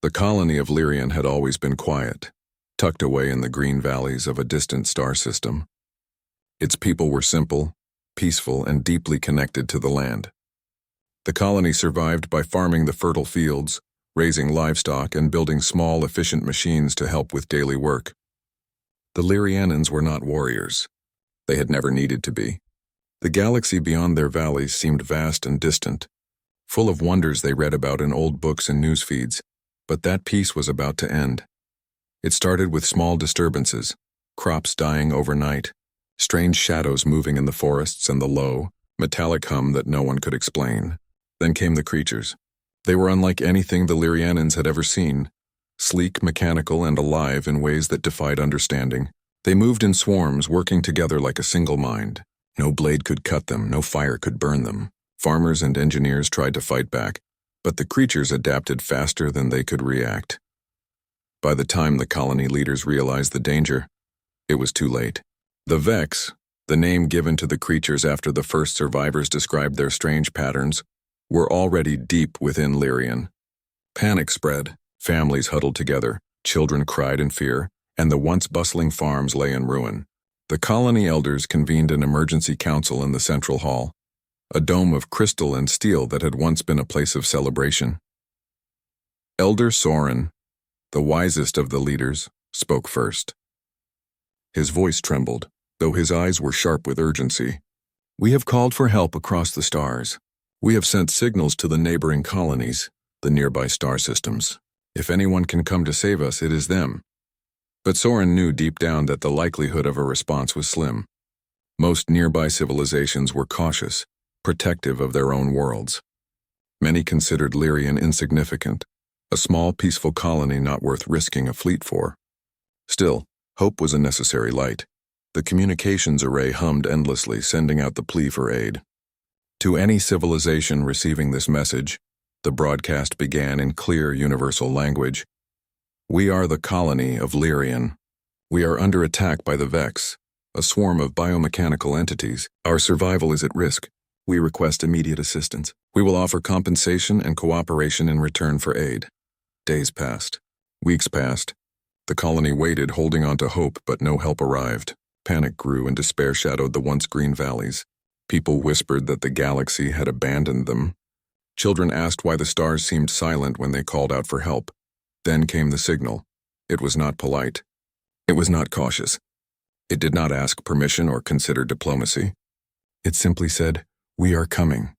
The colony of Lyrian had always been quiet, tucked away in the green valleys of a distant star system. Its people were simple, peaceful, and deeply connected to the land. The colony survived by farming the fertile fields, raising livestock, and building small, efficient machines to help with daily work. The Lyrianans were not warriors. They had never needed to be. The galaxy beyond their valleys seemed vast and distant, full of wonders they read about in old books and news feeds, but that peace was about to end. It started with small disturbances, crops dying overnight, strange shadows moving in the forests, and the low, metallic hum that no one could explain. Then came the creatures. They were unlike anything the Lyrianans had ever seen, sleek, mechanical, and alive in ways that defied understanding. They moved in swarms, working together like a single mind. No blade could cut them, no fire could burn them. Farmers and engineers tried to fight back, but the creatures adapted faster than they could react. By the time the colony leaders realized the danger, it was too late. The Vex, the name given to the creatures after the first survivors described their strange patterns, were already deep within Lyrian. Panic spread, families huddled together, children cried in fear, and the once bustling farms lay in ruin. The colony elders convened an emergency council in the central hall, a dome of crystal and steel that had once been a place of celebration. Elder Soren, the wisest of the leaders, spoke first. His voice trembled, though his eyes were sharp with urgency. "We have called for help across the stars. We have sent signals to the neighboring colonies, the nearby star systems. If anyone can come to save us, it is them." But Soren knew deep down that the likelihood of a response was slim. Most nearby civilizations were cautious, protective of their own worlds. Many considered Lyrian insignificant, a small, peaceful colony not worth risking a fleet for. Still, hope was a necessary light. The communications array hummed endlessly, sending out the plea for aid. To any civilization receiving this message, the broadcast began in clear universal language. "We are the colony of Lyrian. We are under attack by the Vex, a swarm of biomechanical entities. Our survival is at risk. We request immediate assistance. We will offer compensation and cooperation in return for aid." Days passed. Weeks passed. The colony waited, holding on to hope, but no help arrived. Panic grew and despair shadowed the once green valleys. People whispered that the galaxy had abandoned them. Children asked why the stars seemed silent when they called out for help. Then came the signal. It was not polite. It was not cautious. It did not ask permission or consider diplomacy. It simply said, "We are coming."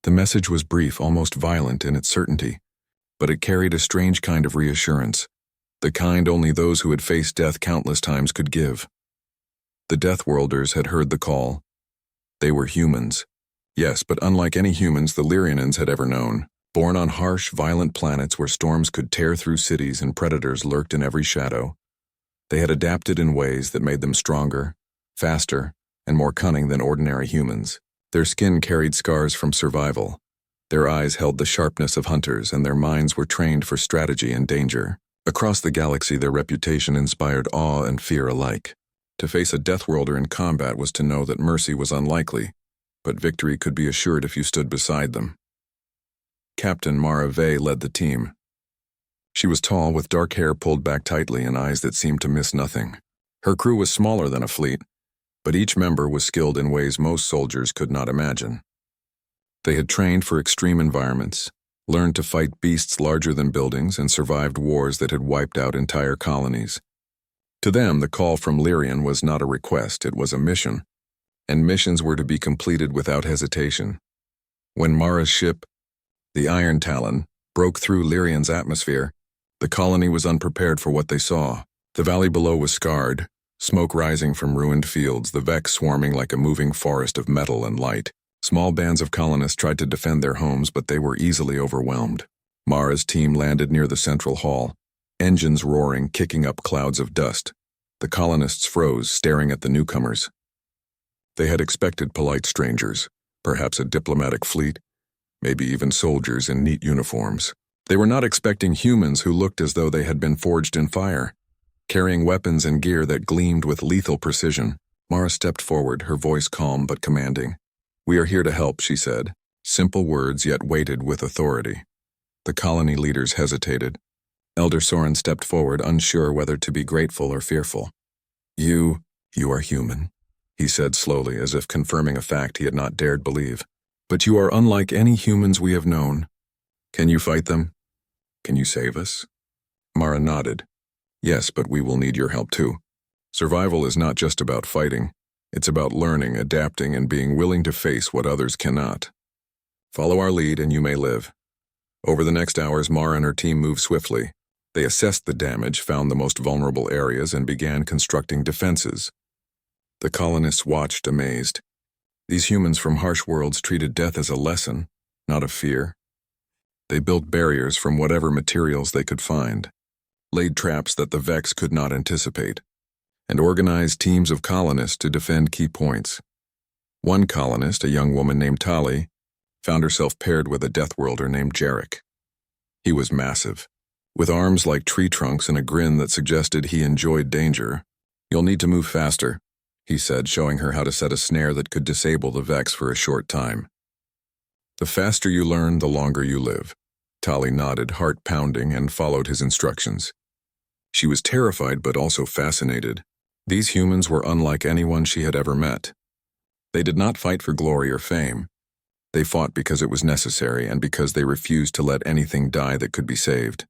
The message was brief, almost violent in its certainty, but it carried a strange kind of reassurance, the kind only those who had faced death countless times could give. The Deathworlders had heard the call. They were humans. Yes, but unlike any humans the Lyrianans had ever known. Born on harsh, violent planets where storms could tear through cities and predators lurked in every shadow, they had adapted in ways that made them stronger, faster, and more cunning than ordinary humans. Their skin carried scars from survival. Their eyes held the sharpness of hunters, and their minds were trained for strategy and danger. Across the galaxy, their reputation inspired awe and fear alike. To face a Deathworlder in combat was to know that mercy was unlikely, but victory could be assured if you stood beside them. Captain Mara Vey led the team. She was tall, with dark hair pulled back tightly and eyes that seemed to miss nothing. Her crew was smaller than a fleet, but each member was skilled in ways most soldiers could not imagine. They had trained for extreme environments, learned to fight beasts larger than buildings, and survived wars that had wiped out entire colonies. To them, the call from Lyrian was not a request, it was a mission, and missions were to be completed without hesitation. When Mara's ship, the Iron Talon, broke through Lyrian's atmosphere, the colony was unprepared for what they saw. The valley below was scarred, smoke rising from ruined fields, the Vex swarming like a moving forest of metal and light. Small bands of colonists tried to defend their homes, but they were easily overwhelmed. Mara's team landed near the central hall, engines roaring, kicking up clouds of dust. The colonists froze, staring at the newcomers. They had expected polite strangers, perhaps a diplomatic fleet, maybe even soldiers in neat uniforms. They were not expecting humans who looked as though they had been forged in fire, carrying weapons and gear that gleamed with lethal precision. Mara stepped forward, her voice calm but commanding. "We are here to help," she said, simple words yet weighted with authority. The colony leaders hesitated. Elder Soren stepped forward, unsure whether to be grateful or fearful. You are human, he said slowly, as if confirming a fact he had not dared believe. But you are unlike any humans we have known. Can you fight them? Can you save us? Mara nodded. Yes, but we will need your help too. Survival is not just about fighting. It's about learning, adapting, and being willing to face what others cannot. Follow our lead and you may live. Over the next hours, Mara and her team moved swiftly. They assessed the damage, found the most vulnerable areas, and began constructing defenses. The colonists watched, amazed. These humans from harsh worlds treated death as a lesson, not a fear. They built barriers from whatever materials they could find, laid traps that the Vex could not anticipate, and organized teams of colonists to defend key points. One colonist, a young woman named Tali, found herself paired with a Deathworlder named Jarek. He was massive, with arms like tree trunks and a grin that suggested he enjoyed danger. You'll need to move faster, he said, showing her how to set a snare that could disable the Vex for a short time. The faster you learn, the longer you live. Tali nodded, heart pounding, and followed his instructions. She was terrified but also fascinated. These humans were unlike anyone she had ever met. They did not fight for glory or fame. They fought because it was necessary and because they refused to let anything die that could be saved.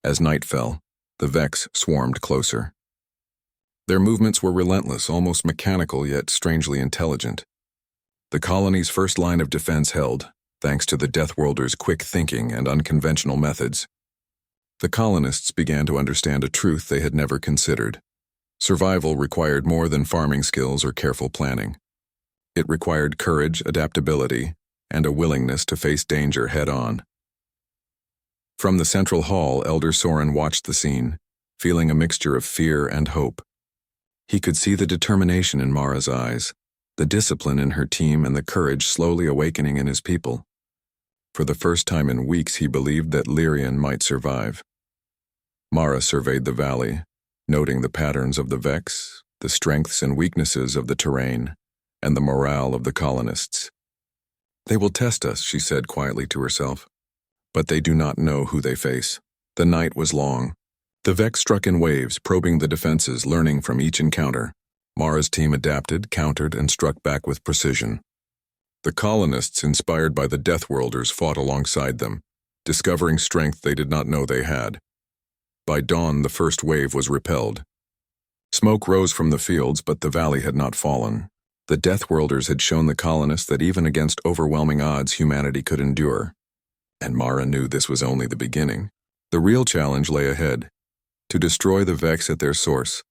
As night fell, the Vex swarmed closer. Their movements were relentless, almost mechanical, yet strangely intelligent. The colony's first line of defense held, thanks to the Deathworlders' quick thinking and unconventional methods. The colonists began to understand a truth they had never considered. Survival required more than farming skills or careful planning. It required courage, adaptability, and a willingness to face danger head-on. From the central hall, Elder Soren watched the scene, feeling a mixture of fear and hope. He could see the determination in Mara's eyes, the discipline in her team, and the courage slowly awakening in his people. For the first time in weeks, he believed that Lyrian might survive. Mara surveyed the valley, noting the patterns of the Vex, the strengths and weaknesses of the terrain, and the morale of the colonists. They will test us, she said quietly to herself. But they do not know who they face. The night was long. The Vex struck in waves, probing the defenses, learning from each encounter. Mara's team adapted, countered, and struck back with precision. The colonists, inspired by the Deathworlders, fought alongside them, discovering strength they did not know they had. By dawn, the first wave was repelled. Smoke rose from the fields, but the valley had not fallen. The Deathworlders had shown the colonists that even against overwhelming odds, humanity could endure. And Mara knew this was only the beginning. The real challenge lay ahead, to destroy the Vex at their source,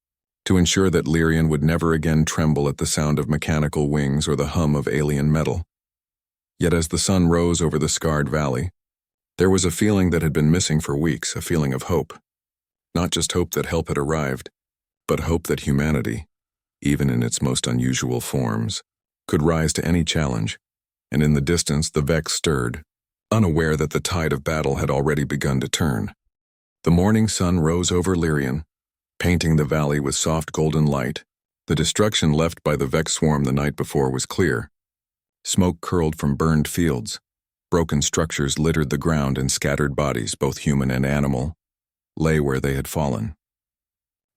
to ensure that Lyrian would never again tremble at the sound of mechanical wings or the hum of alien metal. Yet as the sun rose over the scarred valley, there was a feeling that had been missing for weeks, a feeling of hope. Not just hope that help had arrived, but hope that humanity, even in its most unusual forms, could rise to any challenge. And in the distance, the Vex stirred, unaware that the tide of battle had already begun to turn. The morning sun rose over Lyrian, painting the valley with soft golden light. The destruction left by the Vex swarm the night before was clear. Smoke curled from burned fields. Broken structures littered the ground, and scattered bodies, both human and animal, lay where they had fallen.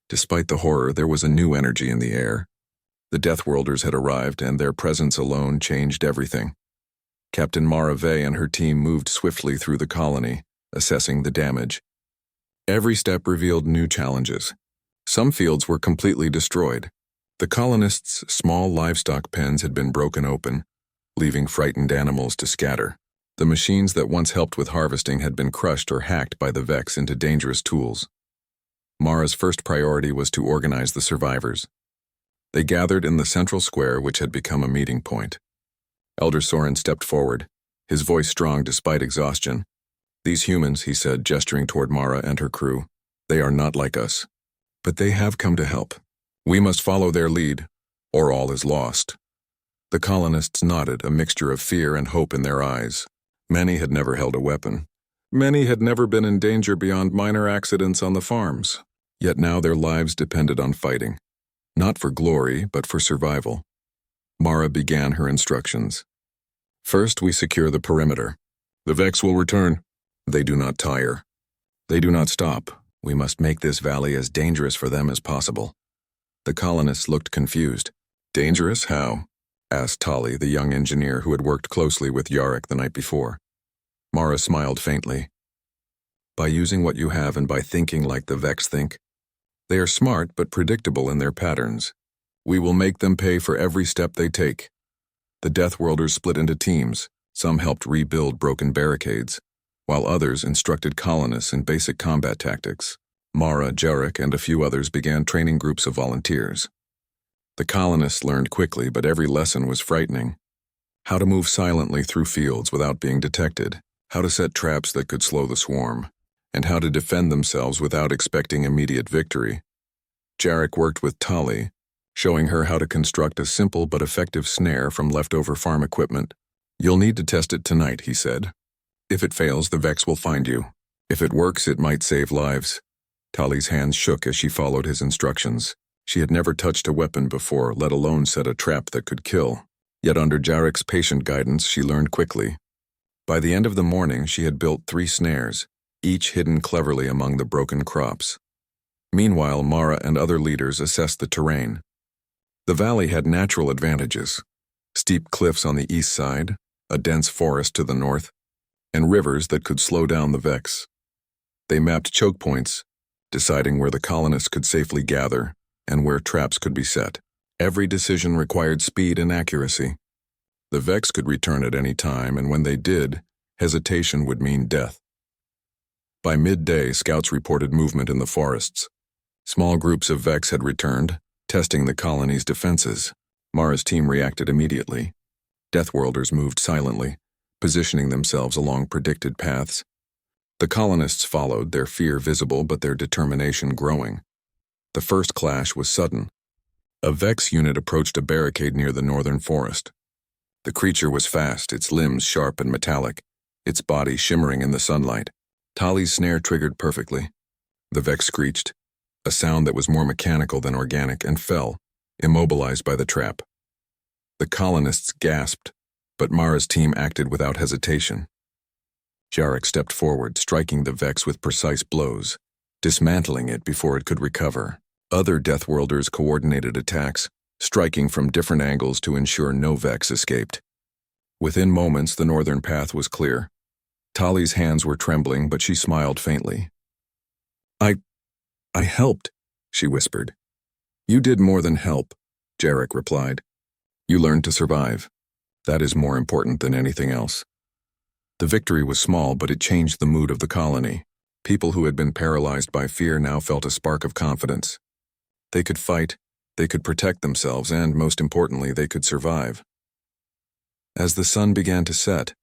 Despite the horror, there was a new energy in the air. The Deathworlders had arrived, and their presence alone changed everything. Captain Mara Vey and her team moved swiftly through the colony, assessing the damage. Every step revealed new challenges. Some fields were completely destroyed. The colonists' small livestock pens had been broken open, leaving frightened animals to scatter. The machines that once helped with harvesting had been crushed or hacked by the Vex into dangerous tools. Mara's first priority was to organize the survivors. They gathered in the central square, which had become a meeting point. Elder Soren stepped forward, his voice strong despite exhaustion. These humans, he said, gesturing toward Mara and her crew, they are not like us. But they have come to help. We must follow their lead, or all is lost. The colonists nodded, a mixture of fear and hope in their eyes. Many had never held a weapon. Many had never been in danger beyond minor accidents on the farms. Yet now their lives depended on fighting. Not for glory, but for survival. Mara began her instructions. First, we secure the perimeter. The Vex will return. They do not tire. They do not stop. We must make this valley as dangerous for them as possible. The colonists looked confused. Dangerous? How? Asked Tali, the young engineer who had worked closely with Yarrick the night before. Mara smiled faintly. By using what you have and by thinking like the Vex think. They are smart but predictable in their patterns. We will make them pay for every step they take. The Deathworlders split into teams. Some helped rebuild broken barricades, while others instructed colonists in basic combat tactics. Mara, Jarek, and a few others began training groups of volunteers. The colonists learned quickly, but every lesson was frightening. How to move silently through fields without being detected, how to set traps that could slow the swarm, and how to defend themselves without expecting immediate victory. Jarek worked with Tali, showing her how to construct a simple but effective snare from leftover farm equipment. You'll need to test it tonight, he said. If it fails, the Vex will find you. If it works, it might save lives. Tali's hands shook as she followed his instructions. She had never touched a weapon before, let alone set a trap that could kill. Yet under Jarek's patient guidance, she learned quickly. By the end of the morning, she had built 3 snares, each hidden cleverly among the broken crops. Meanwhile, Mara and other leaders assessed the terrain. The valley had natural advantages: steep cliffs on the east side, a dense forest to the north, and rivers that could slow down the Vex. They mapped choke points, deciding where the colonists could safely gather and where traps could be set. Every decision required speed and accuracy. The Vex could return at any time, and when they did, hesitation would mean death. By midday, scouts reported movement in the forests. Small groups of Vex had returned, testing the colony's defenses. Mara's team reacted immediately. Deathworlders moved silently, positioning themselves along predicted paths. The colonists followed, their fear visible but their determination growing. The first clash was sudden. A Vex unit approached a barricade near the northern forest. The creature was fast, its limbs sharp and metallic, its body shimmering in the sunlight. Tali's snare triggered perfectly. The Vex screeched, a sound that was more mechanical than organic, and fell, immobilized by the trap. The colonists gasped, but Mara's team acted without hesitation. Jarek stepped forward, striking the Vex with precise blows, dismantling it before it could recover. Other Deathworlders coordinated attacks, striking from different angles to ensure no Vex escaped. Within moments, the northern path was clear. Tali's hands were trembling, but she smiled faintly. I helped, she whispered. You did more than help, Jarek replied. You learned to survive. That is more important than anything else. The victory was small, but it changed the mood of the colony. People who had been paralyzed by fear now felt a spark of confidence. They could fight, they could protect themselves, and, most importantly, they could survive. As the sun began to set,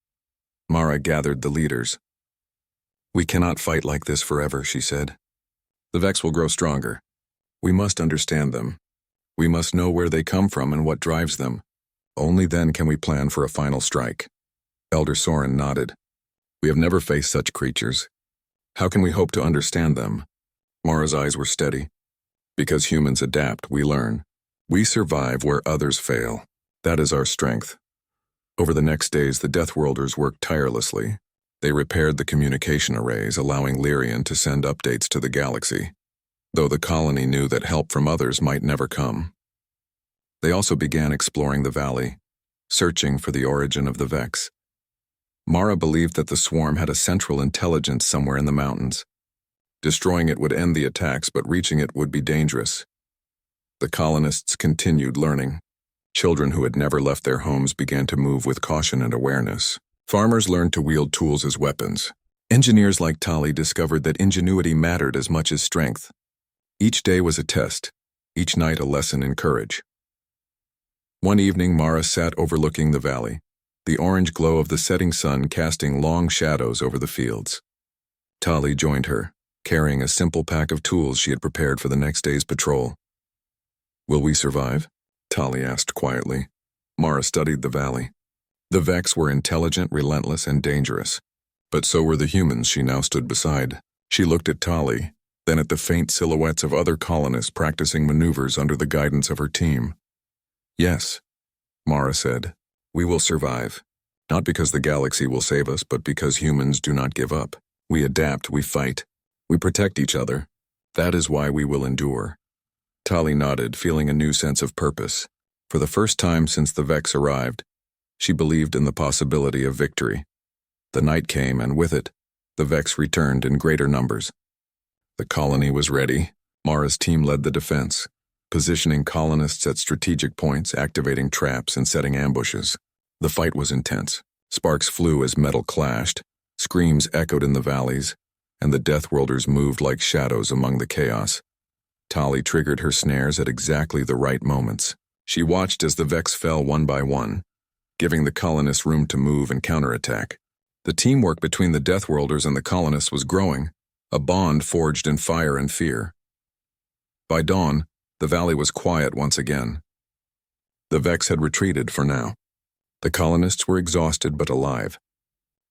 Mara gathered the leaders. We cannot fight like this forever, she said. The Vex will grow stronger. We must understand them. We must know where they come from and what drives them. Only then can we plan for a final strike. Elder Soren nodded. We have never faced such creatures. How can we hope to understand them? Mara's eyes were steady. Because humans adapt, we learn. We survive where others fail. That is our strength. Over the next days, the Deathworlders worked tirelessly. They repaired the communication arrays, allowing Lyrian to send updates to the galaxy, though the colony knew that help from others might never come. They also began exploring the valley, searching for the origin of the Vex. Mara believed that the swarm had a central intelligence somewhere in the mountains. Destroying it would end the attacks, but reaching it would be dangerous. The colonists continued learning. Children who had never left their homes began to move with caution and awareness. Farmers learned to wield tools as weapons. Engineers like Tali discovered that ingenuity mattered as much as strength. Each day was a test, each night a lesson in courage. One evening, Mara sat overlooking the valley, the orange glow of the setting sun casting long shadows over the fields. Tali joined her, carrying a simple pack of tools she had prepared for the next day's patrol. Will we survive? Tali asked quietly. Mara studied the valley. The Vex were intelligent, relentless, and dangerous. But so were the humans she now stood beside. She looked at Tali, then at the faint silhouettes of other colonists practicing maneuvers under the guidance of her team. Yes, Mara said, we will survive. Not because the galaxy will save us, but because humans do not give up. We adapt, we fight, We protect each other. That is why we will endure. Tali nodded, feeling a new sense of purpose. For the first time since the Vex arrived, she believed in the possibility of victory. The night came, and with it, the Vex returned in greater numbers. The colony was ready. Mara's team led the defense, positioning colonists at strategic points, activating traps, and setting ambushes. The fight was intense. Sparks flew as metal clashed, screams echoed in the valleys, and the Deathworlders moved like shadows among the chaos. Tali triggered her snares at exactly the right moments. She watched as the Vex fell one by one, giving the colonists room to move and counterattack. The teamwork between the Deathworlders and the colonists was growing, a bond forged in fire and fear. By dawn, the valley was quiet once again. The Vex had retreated for now. The colonists were exhausted but alive.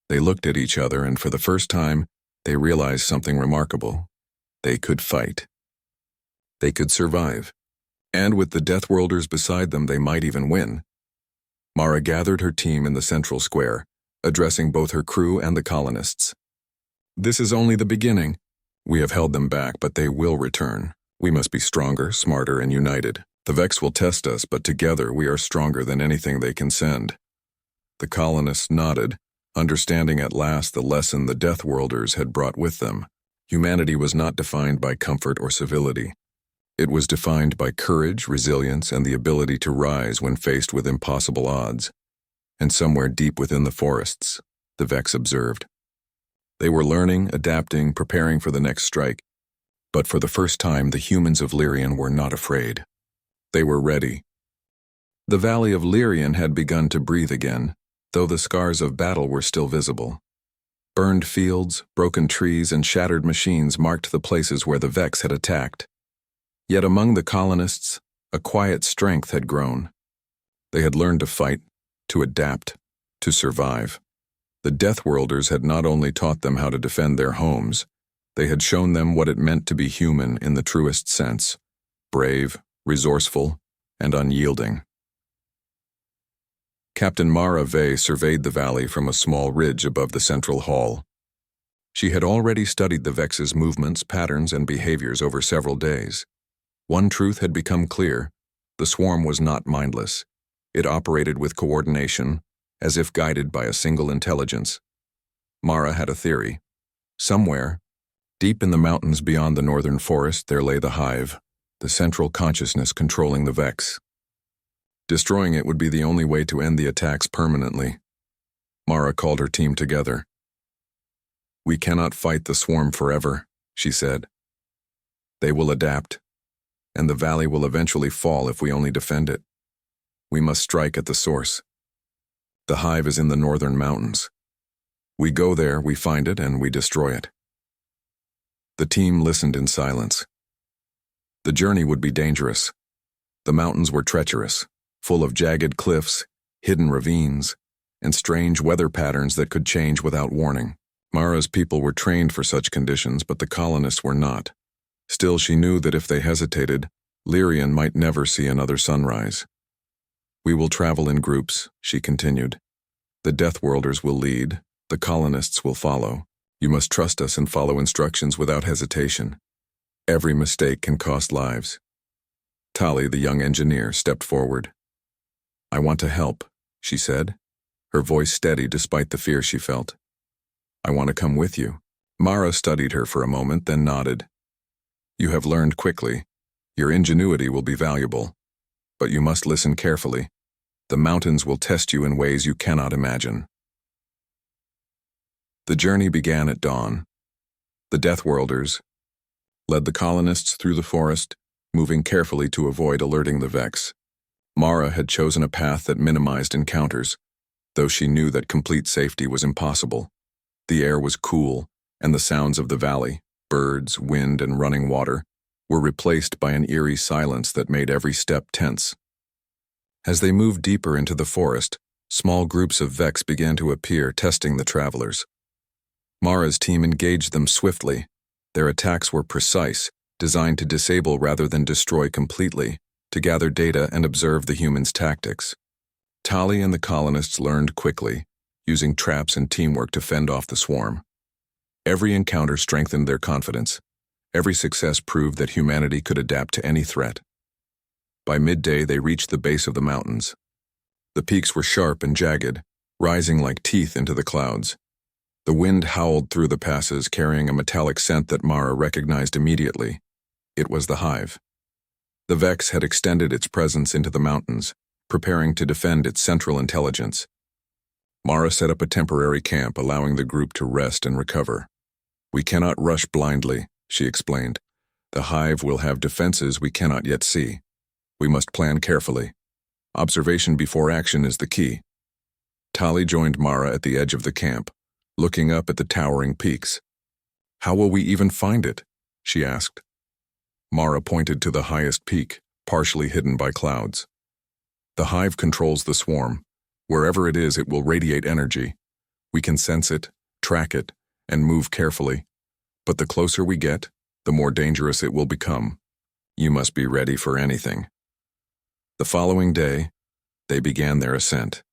They looked at each other, and for the first time, they realized something remarkable. They could fight. They could survive. And with the Deathworlders beside them, they might even win. Mara gathered her team in the central square, addressing both her crew and the colonists. This is only the beginning. We have held them back, but they will return. We must be stronger, smarter, and united. The Vex will test us, but together we are stronger than anything they can send. The colonists nodded, understanding at last the lesson the Deathworlders had brought with them. Humanity was not defined by comfort or civility. It was defined by courage, resilience, and the ability to rise when faced with impossible odds. And somewhere deep within the forests, the Vex observed. They were learning, adapting, preparing for the next strike. But for the first time, the humans of Lyrian were not afraid. They were ready. The valley of Lyrian had begun to breathe again, though the scars of battle were still visible. Burned fields, broken trees, and shattered machines marked the places where the Vex had attacked. Yet among the colonists, a quiet strength had grown. They had learned to fight, to adapt, to survive. The Deathworlders had not only taught them how to defend their homes, they had shown them what it meant to be human in the truest sense, brave, resourceful, and unyielding. Captain Mara Vey surveyed the valley from a small ridge above the central hall. She had already studied the Vex's movements, patterns, and behaviors over several days. One truth had become clear: the swarm was not mindless. It operated with coordination, as if guided by a single intelligence. Mara had a theory. Somewhere, deep in the mountains beyond the northern forest, there lay the hive, the central consciousness controlling the Vex. Destroying it would be the only way to end the attacks permanently. Mara called her team together. "We cannot fight the swarm forever," she said. "They will adapt, and the valley will eventually fall if we only defend it. We must strike at the source. The hive is in the northern mountains. We go there, we find it, and we destroy it." The team listened in silence. The journey would be dangerous. The mountains were treacherous, full of jagged cliffs, hidden ravines, and strange weather patterns that could change without warning. Mara's people were trained for such conditions, but the colonists were not. Still, she knew that if they hesitated, Lyrian might never see another sunrise. "We will travel in groups," she continued. "The Deathworlders will lead, the colonists will follow. You must trust us and follow instructions without hesitation. Every mistake can cost lives." Tali, the young engineer, stepped forward. "I want to help," she said, her voice steady despite the fear she felt. "I want to come with you." Mara studied her for a moment, then nodded. "You have learned quickly. Your ingenuity will be valuable. But you must listen carefully. The mountains will test you in ways you cannot imagine." The journey began at dawn. The Deathworlders led the colonists through the forest, moving carefully to avoid alerting the Vex. Mara had chosen a path that minimized encounters, though she knew that complete safety was impossible. The air was cool, and the sounds of the valley, birds, wind, and running water, were replaced by an eerie silence that made every step tense. As they moved deeper into the forest, small groups of Vex began to appear, testing the travelers. Mara's team engaged them swiftly. Their attacks were precise, designed to disable rather than destroy completely, to gather data and observe the humans' tactics. Tali and the colonists learned quickly, using traps and teamwork to fend off the swarm. Every encounter strengthened their confidence. Every success proved that humanity could adapt to any threat. By midday, they reached the base of the mountains. The peaks were sharp and jagged, rising like teeth into the clouds. The wind howled through the passes, carrying a metallic scent that Mara recognized immediately. It was the hive. The Vex had extended its presence into the mountains, preparing to defend its central intelligence. Mara set up a temporary camp, allowing the group to rest and recover. "We cannot rush blindly," she explained. "The hive will have defenses we cannot yet see. We must plan carefully. Observation before action is the key." Tali joined Mara at the edge of the camp, looking up at the towering peaks. "How will we even find it?" she asked. Mara pointed to the highest peak, partially hidden by clouds. "The hive controls the swarm. Wherever it is, it will radiate energy. We can sense it, track it, and move carefully. But the closer we get, the more dangerous it will become. You must be ready for anything." The following day, they began their ascent.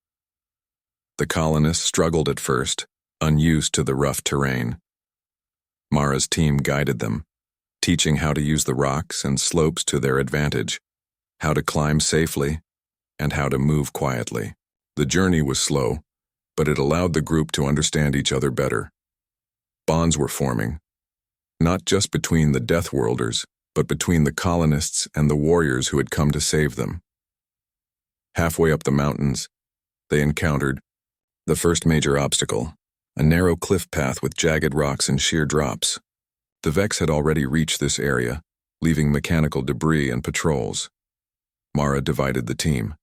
The colonists struggled at first, unused to the rough terrain. Mara's team guided them, teaching how to use the rocks and slopes to their advantage, how to climb safely, and how to move quietly. The journey was slow, but it allowed the group to understand each other better. Bonds were forming, not just between the Deathworlders, but between the colonists and the warriors who had come to save them. Halfway up the mountains, they encountered the first major obstacle, a narrow cliff path with jagged rocks and sheer drops. The Vex had already reached this area, leaving mechanical debris and patrols. Mara divided the team.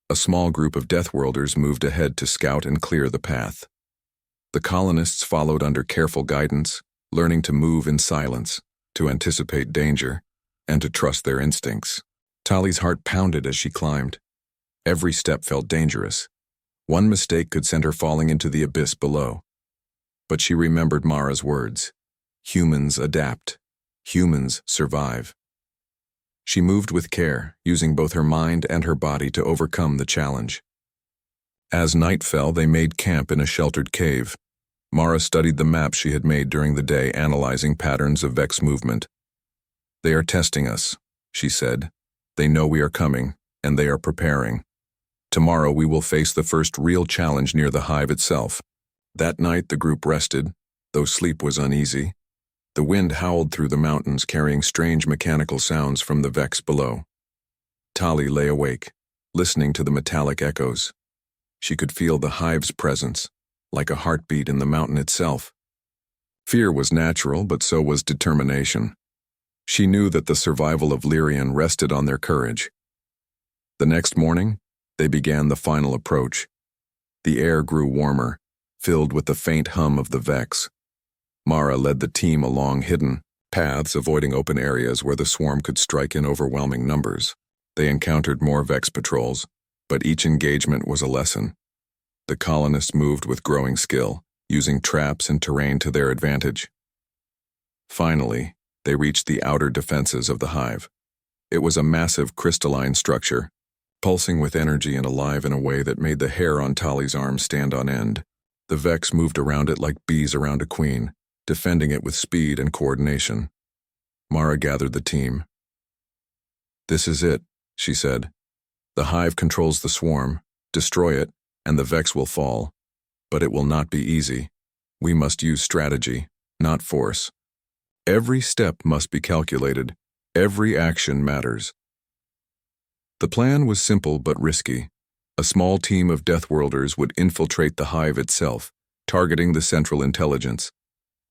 A small group of Deathworlders moved ahead to scout and clear the path. The colonists followed under careful guidance, learning to move in silence, to anticipate danger, and to trust their instincts. Tali's heart pounded as she climbed. Every step felt dangerous. One mistake could send her falling into the abyss below. But she remembered Mara's words. Humans adapt. Humans survive. She moved with care, using both her mind and her body to overcome the challenge. As night fell, they made camp in a sheltered cave. Mara studied the map she had made during the day, analyzing patterns of Vex movement. "They are testing us," she said. "They know we are coming, and they are preparing. Tomorrow we will face the first real challenge near the hive itself." That night the group rested, though sleep was uneasy. The wind howled through the mountains, carrying strange mechanical sounds from the Vex below. Tali lay awake, listening to the metallic echoes. She could feel the hive's presence, like a heartbeat in the mountain itself. Fear was natural, but so was determination. She knew that the survival of Lyrian rested on their courage. The next morning, they began the final approach. The air grew warmer, filled with the faint hum of the Vex. Mara led the team along hidden paths, avoiding open areas where the swarm could strike in overwhelming numbers. They encountered more Vex patrols, but each engagement was a lesson. The colonists moved with growing skill, using traps and terrain to their advantage. Finally, they reached the outer defenses of the hive. It was a massive crystalline structure, pulsing with energy and alive in a way that made the hair on Tali's arm stand on end. The Vex moved around it like bees around a queen, defending it with speed and coordination. Mara gathered the team. "This is it," she said. "The hive controls the swarm. Destroy it, and the Vex will fall. But it will not be easy. We must use strategy, not force. Every step must be calculated. Every action matters." The plan was simple but risky. A small team of Deathworlders would infiltrate the hive itself, targeting the central intelligence.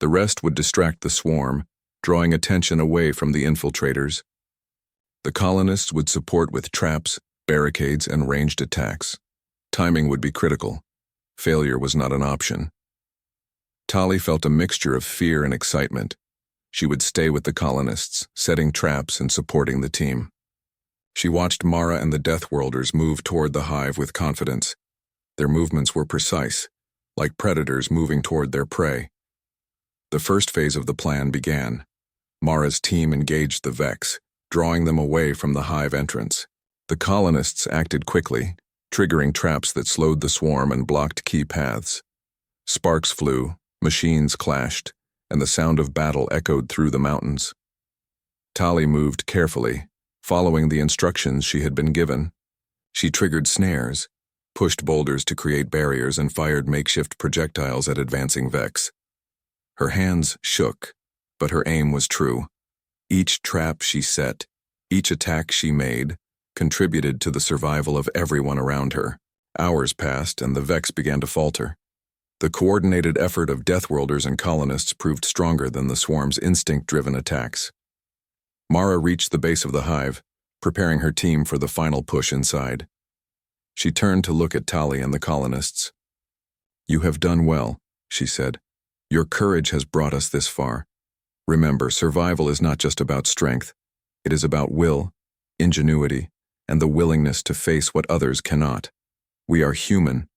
The rest would distract the swarm, drawing attention away from the infiltrators. The colonists would support with traps, barricades, and ranged attacks. Timing would be critical. Failure was not an option. Tali felt a mixture of fear and excitement. She would stay with the colonists, setting traps and supporting the team. She watched Mara and the Deathworlders move toward the hive with confidence. Their movements were precise, like predators moving toward their prey. The first phase of the plan began. Mara's team engaged the Vex, drawing them away from the hive entrance. The colonists acted quickly, triggering traps that slowed the swarm and blocked key paths. Sparks flew, Machines clashed, and the sound of battle echoed through the mountains. Tali moved carefully, following the instructions she had been given. She triggered snares, pushed boulders to create barriers, and fired makeshift projectiles at advancing Vex. Her hands shook, but her aim was true. Each trap she set, each attack she made, contributed to the survival of everyone around her. Hours passed, and the Vex began to falter. The coordinated effort of Deathworlders and colonists proved stronger than the swarm's instinct-driven attacks. Mara reached the base of the hive, preparing her team for the final push inside. She turned to look at Tali and the colonists. "You have done well," she said. "Your courage has brought us this far. Remember, survival is not just about strength. It is about will, ingenuity, and the willingness to face what others cannot. We are human,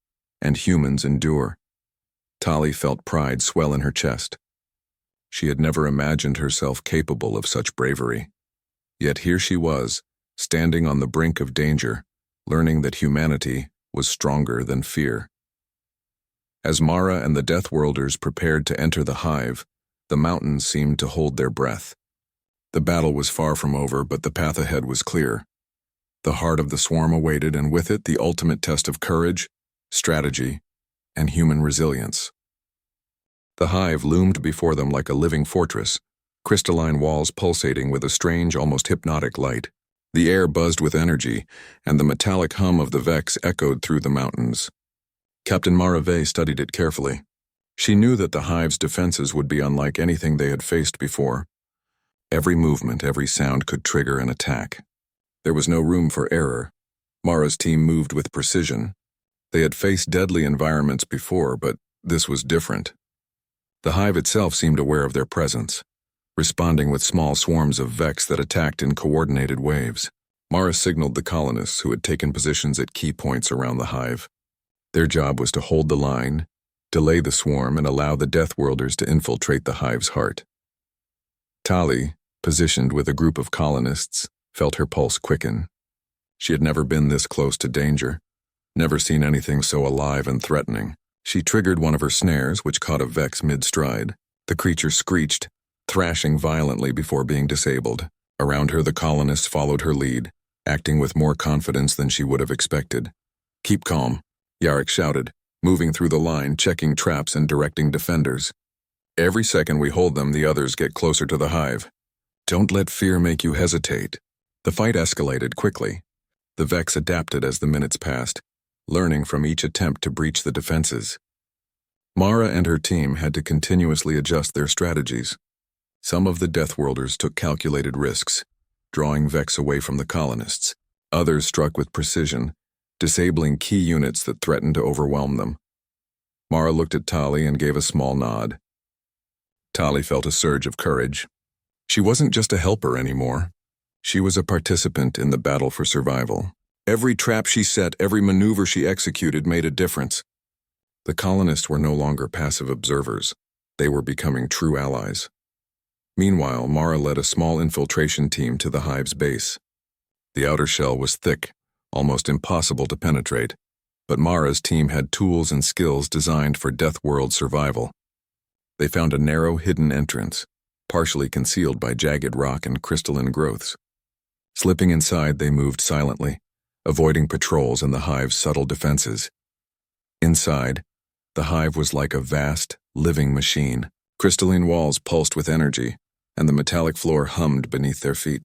and humans endure." Tali felt pride swell in her chest. She had never imagined herself capable of such bravery. Yet here she was, standing on the brink of danger, learning that humanity was stronger than fear. As Mara and the Deathworlders prepared to enter the hive, the mountains seemed to hold their breath. The battle was far from over, but the path ahead was clear. The heart of the swarm awaited, and with it the ultimate test of courage, strategy, and human resilience. The hive loomed before them like a living fortress, crystalline walls pulsating with a strange, almost hypnotic light. The air buzzed with energy, and the metallic hum of the Vex echoed through the mountains. Captain Marave studied it carefully. She knew that the hive's defenses would be unlike anything they had faced before. Every movement, every sound could trigger an attack. There was no room for error. Mara's team moved with precision. They had faced deadly environments before, but this was different. The hive itself seemed aware of their presence, responding with small swarms of Vex that attacked in coordinated waves. Mara signaled the colonists who had taken positions at key points around the hive. Their job was to hold the line, delay the swarm, and allow the Deathworlders to infiltrate the hive's heart. Tali, positioned with a group of colonists, felt her pulse quicken. She had never been this close to danger, never seen anything so alive and threatening. She triggered one of her snares, which caught a Vex mid-stride. The creature screeched, thrashing violently before being disabled. Around her, the colonists followed her lead, acting with more confidence than she would have expected. "Keep calm," Yarrick shouted, moving through the line, checking traps and directing defenders. "Every second we hold them, the others get closer to the hive. Don't let fear make you hesitate." The fight escalated quickly. The Vex adapted as the minutes passed, learning from each attempt to breach the defenses. Mara and her team had to continuously adjust their strategies. Some of the Deathworlders took calculated risks, drawing Vex away from the colonists. Others struck with precision, disabling key units that threatened to overwhelm them. Mara looked at Tali and gave a small nod. Tali felt a surge of courage. She wasn't just a helper anymore. She was a participant in the battle for survival. Every trap she set, every maneuver she executed made a difference. The colonists were no longer passive observers. They were becoming true allies. Meanwhile, Mara led a small infiltration team to the hive's base. The outer shell was thick, almost impossible to penetrate, but Mara's team had tools and skills designed for Deathworld survival. They found a narrow, hidden entrance, partially concealed by jagged rock and crystalline growths. Slipping inside, they moved silently, avoiding patrols and the hive's subtle defenses. Inside, the hive was like a vast, living machine. Crystalline walls pulsed with energy, and the metallic floor hummed beneath their feet.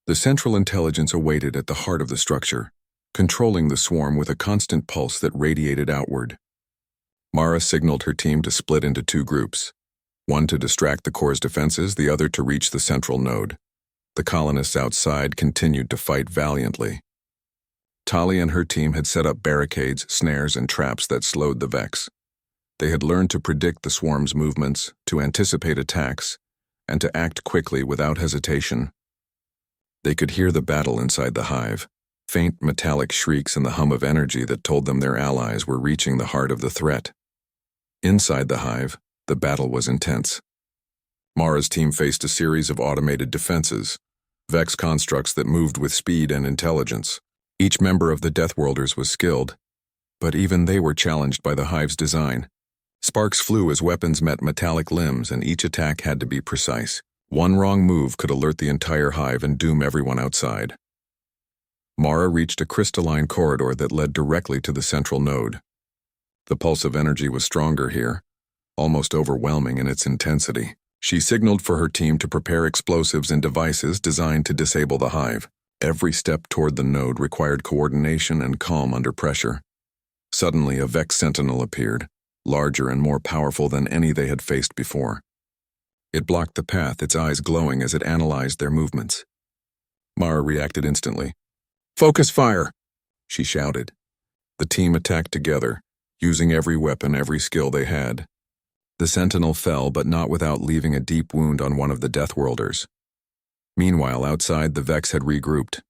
The central intelligence awaited at the heart of the structure, controlling the swarm with a constant pulse that radiated outward. Mara signaled her team to split into two groups, one to distract the core's defenses, the other to reach the central node. The colonists outside continued to fight valiantly. Tali and her team had set up barricades, snares, and traps that slowed the Vex. They had learned to predict the swarm's movements, to anticipate attacks, and to act quickly without hesitation. They could hear the battle inside the hive, faint metallic shrieks and the hum of energy that told them their allies were reaching the heart of the threat. Inside the hive, the battle was intense. Mara's team faced a series of automated defenses, Vex constructs that moved with speed and intelligence. Each member of the Deathworlders was skilled, but even they were challenged by the hive's design. Sparks flew as weapons met metallic limbs, and each attack had to be precise. One wrong move could alert the entire hive and doom everyone outside. Mara reached a crystalline corridor that led directly to the central node. The pulse of energy was stronger here, almost overwhelming in its intensity. She signaled for her team to prepare explosives and devices designed to disable the hive. Every step toward the node required coordination and calm under pressure. Suddenly, a Vex sentinel appeared, larger and more powerful than any they had faced before. It blocked the path, its eyes glowing as it analyzed their movements. Mara reacted instantly. "Focus fire!" she shouted. The team attacked together, using every weapon, every skill they had. The sentinel fell, but not without leaving a deep wound on one of the Deathworlders. Meanwhile, outside, the Vex had regrouped.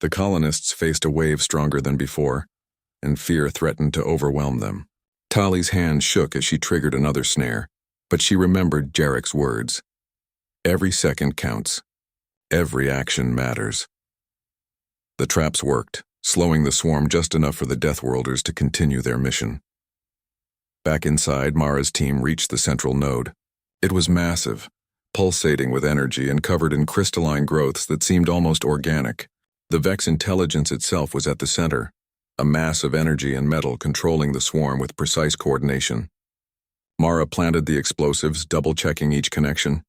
The colonists faced a wave stronger than before, and fear threatened to overwhelm them. Tali's hand shook as she triggered another snare, but she remembered Jarek's words. Every second counts. Every action matters. The traps worked, slowing the swarm just enough for the Deathworlders to continue their mission. Back inside, Mara's team reached the central node. It was massive, pulsating with energy and covered in crystalline growths that seemed almost organic. The Vex intelligence itself was at the center, a mass of energy and metal controlling the swarm with precise coordination. Mara planted the explosives, double-checking each connection.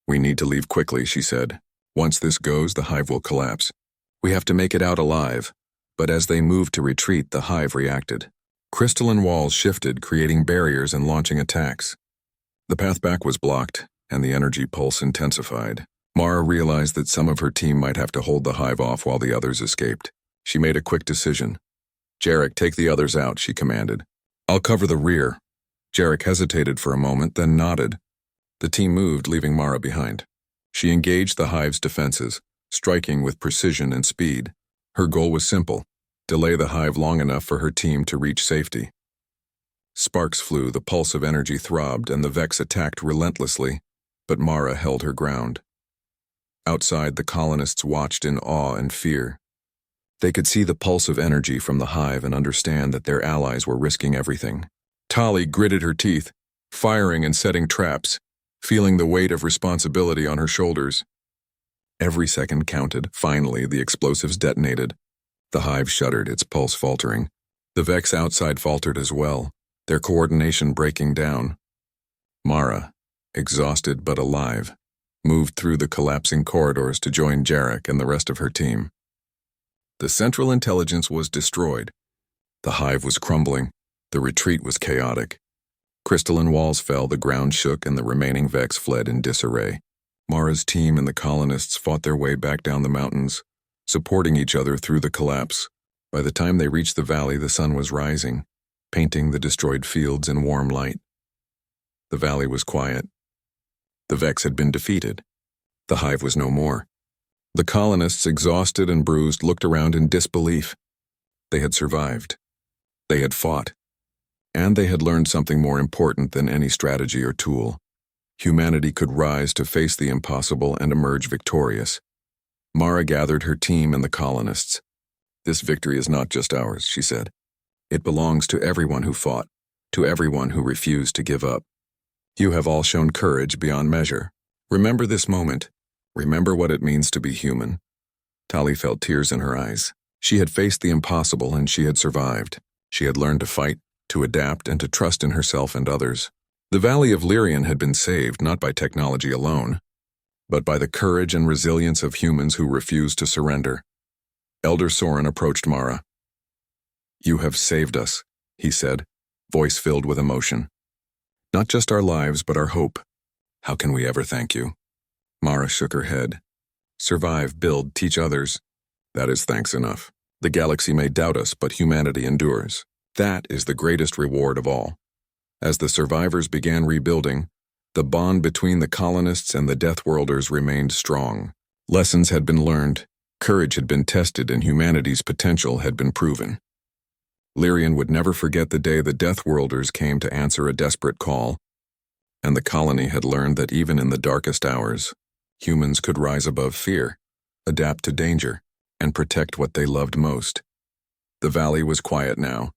"We need to leave quickly," she said. "Once this goes, the hive will collapse. We have to make it out alive." But as they moved to retreat, the hive reacted. Crystalline walls shifted, creating barriers and launching attacks. The path back was blocked, and the energy pulse intensified. Mara realized that some of her team might have to hold the hive off while the others escaped. She made a quick decision. "Jarek, take the others out," she commanded. "I'll cover the rear." Jarek hesitated for a moment, then nodded. The team moved, leaving Mara behind. She engaged the hive's defenses, striking with precision and speed. Her goal was simple: delay the hive long enough for her team to reach safety. Sparks flew, the pulse of energy throbbed, and the Vex attacked relentlessly, but Mara held her ground. Outside, the colonists watched in awe and fear. They could see the pulse of energy from the hive and understand that their allies were risking everything. Tali gritted her teeth, firing and setting traps, feeling the weight of responsibility on her shoulders. Every second counted. Finally, the explosives detonated. The hive shuddered, its pulse faltering. The Vex outside faltered as well, their coordination breaking down. Mara, exhausted but alive, moved through the collapsing corridors to join Jarek and the rest of her team. The central intelligence was destroyed. The hive was crumbling. The retreat was chaotic. Crystalline walls fell, the ground shook, and the remaining Vex fled in disarray. Mara's team and the colonists fought their way back down the mountains, supporting each other through the collapse. By the time they reached the valley, the sun was rising, painting the destroyed fields in warm light. The valley was quiet. The Vex had been defeated. The hive was no more. The colonists, exhausted and bruised, looked around in disbelief. They had survived. They had fought. And they had learned something more important than any strategy or tool. Humanity could rise to face the impossible and emerge victorious. Mara gathered her team and the colonists. "This victory is not just ours," she said. "It belongs to everyone who fought, to everyone who refused to give up. You have all shown courage beyond measure. Remember this moment. Remember what it means to be human." Tali felt tears in her eyes. She had faced the impossible and she had survived. She had learned to fight, to adapt, and to trust in herself and others. The Valley of Lyrian had been saved not by technology alone, but by the courage and resilience of humans who refused to surrender. Elder Soren approached Mara. "You have saved us," he said, voice filled with emotion. "Not just our lives, but our hope. How can we ever thank you?" Mara shook her head. "Survive, build, teach others. That is thanks enough. The galaxy may doubt us, but humanity endures. That is the greatest reward of all." As the survivors began rebuilding, the bond between the colonists and the Deathworlders remained strong. Lessons had been learned, courage had been tested, and humanity's potential had been proven. Lyrian would never forget the day the Deathworlders came to answer a desperate call, and the colony had learned that even in the darkest hours, humans could rise above fear, adapt to danger, and protect what they loved most. The valley was quiet now,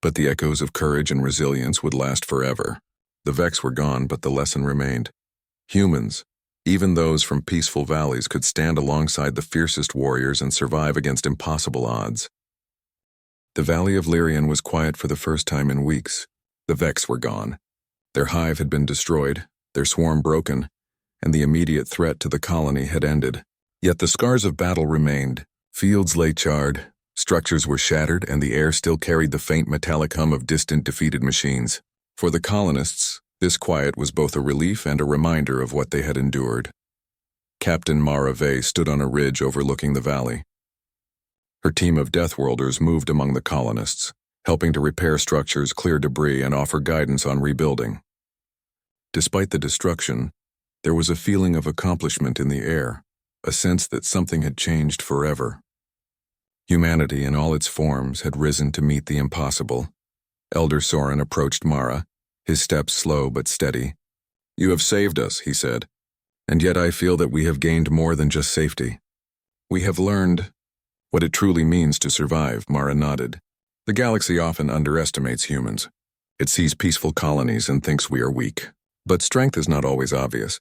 But the echoes of courage and resilience would last forever. The Vex were gone, but the lesson remained. Humans, even those from peaceful valleys, could stand alongside the fiercest warriors and survive against impossible odds. The Valley of Lyrian was quiet for the first time in weeks. The Vex were gone. Their hive had been destroyed, their swarm broken, and the immediate threat to the colony had ended. Yet the scars of battle remained. Fields lay charred, structures were shattered, and the air still carried the faint metallic hum of distant defeated machines. For the colonists, this quiet was both a relief and a reminder of what they had endured. Captain Mara Vey stood on a ridge overlooking the valley. Her team of Deathworlders moved among the colonists, helping to repair structures, clear debris, and offer guidance on rebuilding. Despite the destruction, there was a feeling of accomplishment in the air, a sense that something had changed forever. Humanity in all its forms had risen to meet the impossible. Elder Soren approached Mara, his steps slow but steady. "You have saved us," he said, "and yet I feel that we have gained more than just safety. We have learned what it truly means to survive." Mara nodded. "The galaxy often underestimates humans. It sees peaceful colonies and thinks we are weak. But strength is not always obvious.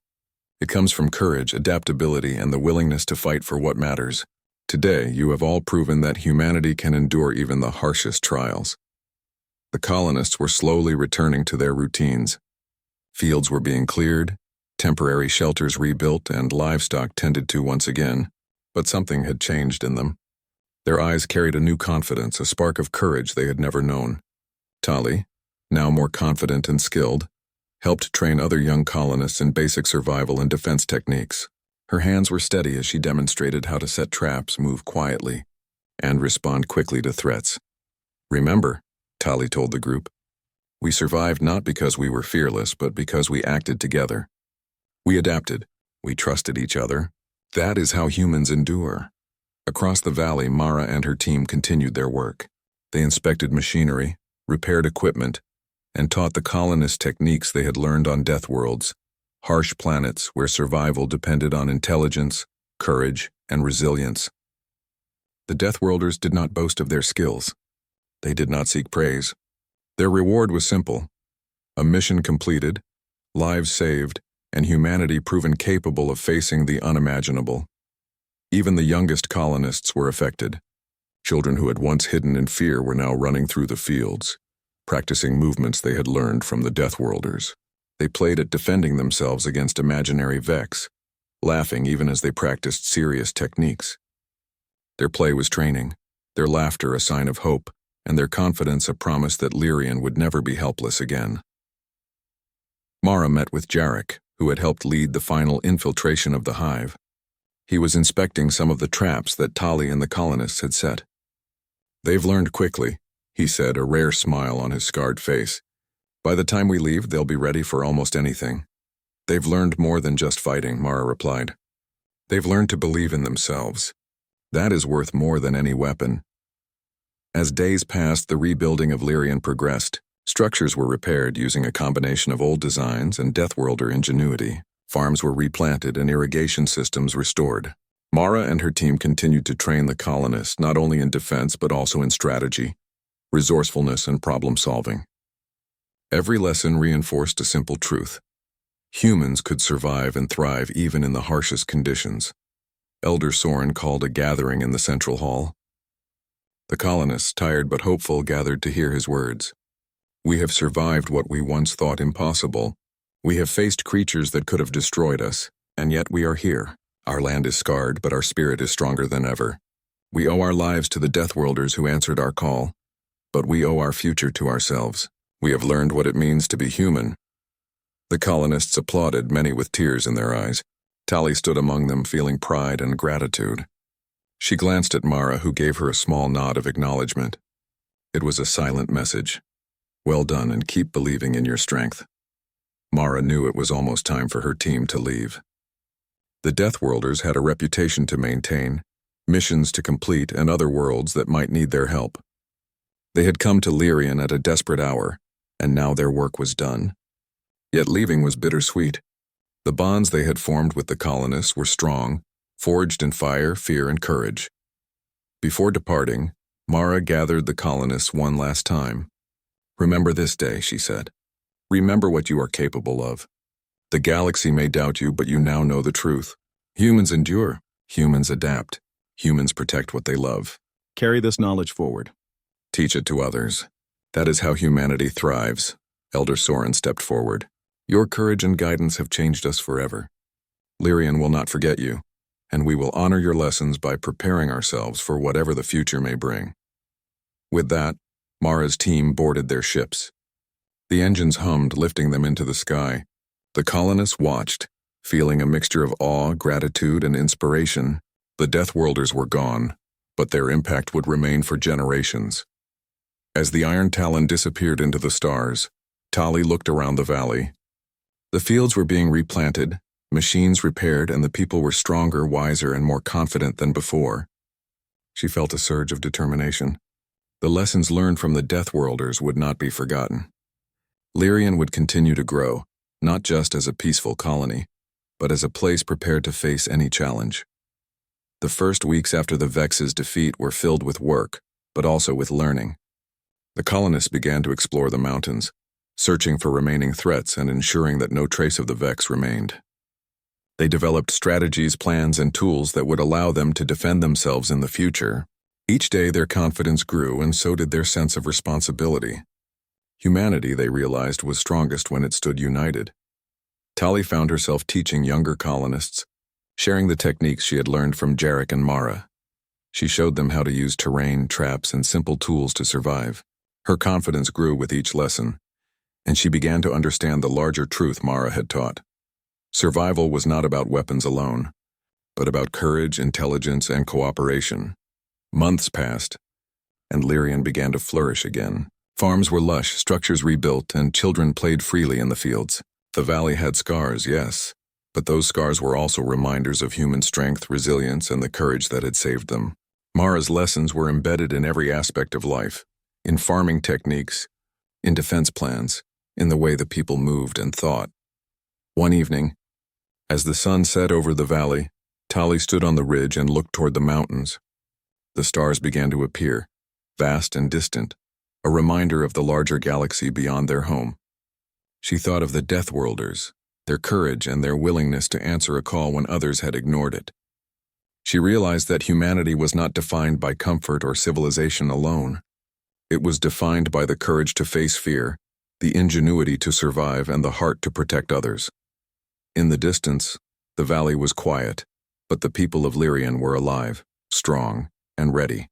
It comes from courage, adaptability, and the willingness to fight for what matters. Today, you have all proven that humanity can endure even the harshest trials." The colonists were slowly returning to their routines. Fields were being cleared, temporary shelters rebuilt, and livestock tended to once again. But something had changed in them. Their eyes carried a new confidence, a spark of courage they had never known. Tali, now more confident and skilled, helped train other young colonists in basic survival and defense techniques. Her hands were steady as she demonstrated how to set traps, move quietly, and respond quickly to threats. "Remember," Tali told the group, "we survived not because we were fearless, but because we acted together. We adapted, we trusted each other. That is how humans endure." Across the valley, Mara and her team continued their work. They inspected machinery, repaired equipment, and taught the colonists techniques they had learned on Deathworlds, harsh planets where survival depended on intelligence, courage, and resilience. The Deathworlders did not boast of their skills. They did not seek praise. Their reward was simple: a mission completed, lives saved, and humanity proven capable of facing the unimaginable. Even the youngest colonists were affected. Children who had once hidden in fear were now running through the fields, practicing movements they had learned from the Deathworlders. They played at defending themselves against imaginary Vex, laughing even as they practiced serious techniques. Their play was training, their laughter a sign of hope, and their confidence a promise that Lyrian would never be helpless again. Mara met with Jarek, who had helped lead the final infiltration of the hive. He was inspecting some of the traps that Tali and the colonists had set. "They've learned quickly," he said, a rare smile on his scarred face. "By the time we leave, they'll be ready for almost anything." "They've learned more than just fighting," Mara replied. "They've learned to believe in themselves. That is worth more than any weapon." As days passed, the rebuilding of Lyrian progressed. Structures were repaired using a combination of old designs and Deathworlder ingenuity. Farms were replanted and irrigation systems restored. Mara and her team continued to train the colonists not only in defense but also in strategy, resourcefulness, and problem-solving. Every lesson reinforced a simple truth: humans could survive and thrive even in the harshest conditions. Elder Soren called a gathering in the central hall. The colonists, tired but hopeful, gathered to hear his words. "We have survived what we once thought impossible. We have faced creatures that could have destroyed us, and yet we are here. Our land is scarred, but our spirit is stronger than ever. We owe our lives to the Deathworlders who answered our call, but we owe our future to ourselves. We have learned what it means to be human." The colonists applauded, many with tears in their eyes. Tali stood among them, feeling pride and gratitude. She glanced at Mara, who gave her a small nod of acknowledgement. It was a silent message. "Well done, and keep believing in your strength." Mara knew it was almost time for her team to leave. The Deathworlders had a reputation to maintain, missions to complete, and other worlds that might need their help. They had come to Lyrian at a desperate hour, and now their work was done. Yet leaving was bittersweet. The bonds they had formed with the colonists were strong, forged in fire, fear, and courage. Before departing, Mara gathered the colonists one last time. Remember this day, she said. Remember what you are capable of. The galaxy may doubt you, but you now know the truth. Humans endure. Humans adapt. Humans protect what they love. Carry this knowledge forward. Teach it to others. That is how humanity thrives. Elder Soren stepped forward. Your courage and guidance have changed us forever. Lyrian will not forget you, and we will honor your lessons by preparing ourselves for whatever the future may bring. With that, Mara's team boarded their ships. The engines hummed, lifting them into the sky. The colonists watched, feeling a mixture of awe, gratitude, and inspiration. The Deathworlders were gone, but their impact would remain for generations. As the Iron Talon disappeared into the stars, Tali looked around the valley. The fields were being replanted, machines repaired, and the people were stronger, wiser, and more confident than before. She felt a surge of determination. The lessons learned from the Deathworlders would not be forgotten. Lyrian would continue to grow, not just as a peaceful colony, but as a place prepared to face any challenge. The first weeks after the Vex's defeat were filled with work, but also with learning. The colonists began to explore the mountains, searching for remaining threats and ensuring that no trace of the Vex remained. They developed strategies, plans, and tools that would allow them to defend themselves in the future. Each day their confidence grew, and so did their sense of responsibility. Humanity, they realized, was strongest when it stood united. Tali found herself teaching younger colonists, sharing the techniques she had learned from Jarek and Mara. She showed them how to use terrain, traps, and simple tools to survive. Her confidence grew with each lesson, and she began to understand the larger truth Mara had taught. Survival was not about weapons alone, but about courage, intelligence, and cooperation. Months passed, and Lyrian began to flourish again. Farms were lush, structures rebuilt, and children played freely in the fields. The valley had scars, yes, but those scars were also reminders of human strength, resilience, and the courage that had saved them. Mara's lessons were embedded in every aspect of life, in farming techniques, in defense plans, in the way the people moved and thought. One evening, as the sun set over the valley, Tali stood on the ridge and looked toward the mountains. The stars began to appear, vast and distant, a reminder of the larger galaxy beyond their home. She thought of the Deathworlders, their courage and their willingness to answer a call when others had ignored it. She realized that humanity was not defined by comfort or civilization alone. It was defined by the courage to face fear, the ingenuity to survive, and the heart to protect others. In the distance, the valley was quiet, but the people of Lyrian were alive, strong, and ready.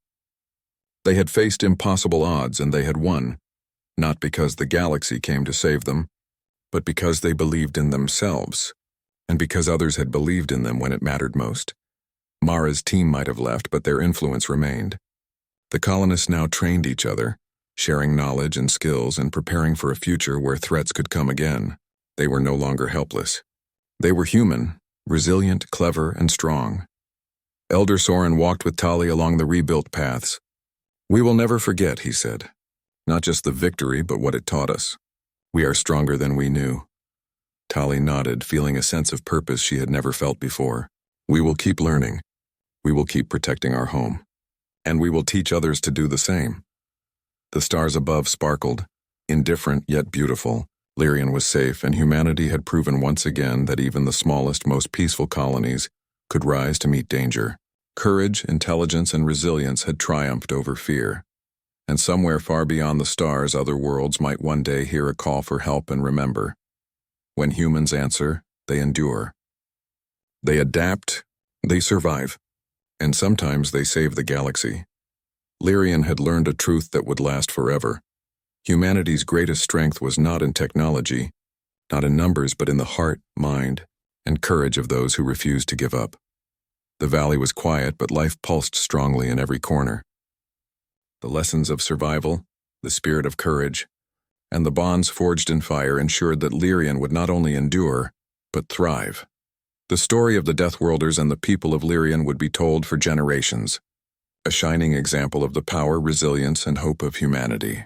They had faced impossible odds, and they had won, not because the galaxy came to save them, but because they believed in themselves, and because others had believed in them when it mattered most. Mara's team might have left, but their influence remained. The colonists now trained each other, sharing knowledge and skills and preparing for a future where threats could come again. They were no longer helpless. They were human, resilient, clever, and strong. Elder Soren walked with Tali along the rebuilt paths. We will never forget, he said. Not just the victory, but what it taught us. We are stronger than we knew. Tali nodded, feeling a sense of purpose she had never felt before. We will keep learning. We will keep protecting our home. And we will teach others to do the same. The stars above sparkled, indifferent yet beautiful. Lyrian was safe, and humanity had proven once again that even the smallest, most peaceful colonies could rise to meet danger. Courage, intelligence, and resilience had triumphed over fear. And somewhere far beyond the stars, other worlds might one day hear a call for help and remember. When humans answer, they endure. They adapt, they survive, and sometimes they save the galaxy. Lyrian had learned a truth that would last forever. Humanity's greatest strength was not in technology, not in numbers, but in the heart, mind, and courage of those who refused to give up. The valley was quiet, but life pulsed strongly in every corner. The lessons of survival, the spirit of courage, and the bonds forged in fire ensured that Lyrian would not only endure, but thrive. The story of the Deathworlders and the people of Lyrian would be told for generations, a shining example of the power, resilience, and hope of humanity.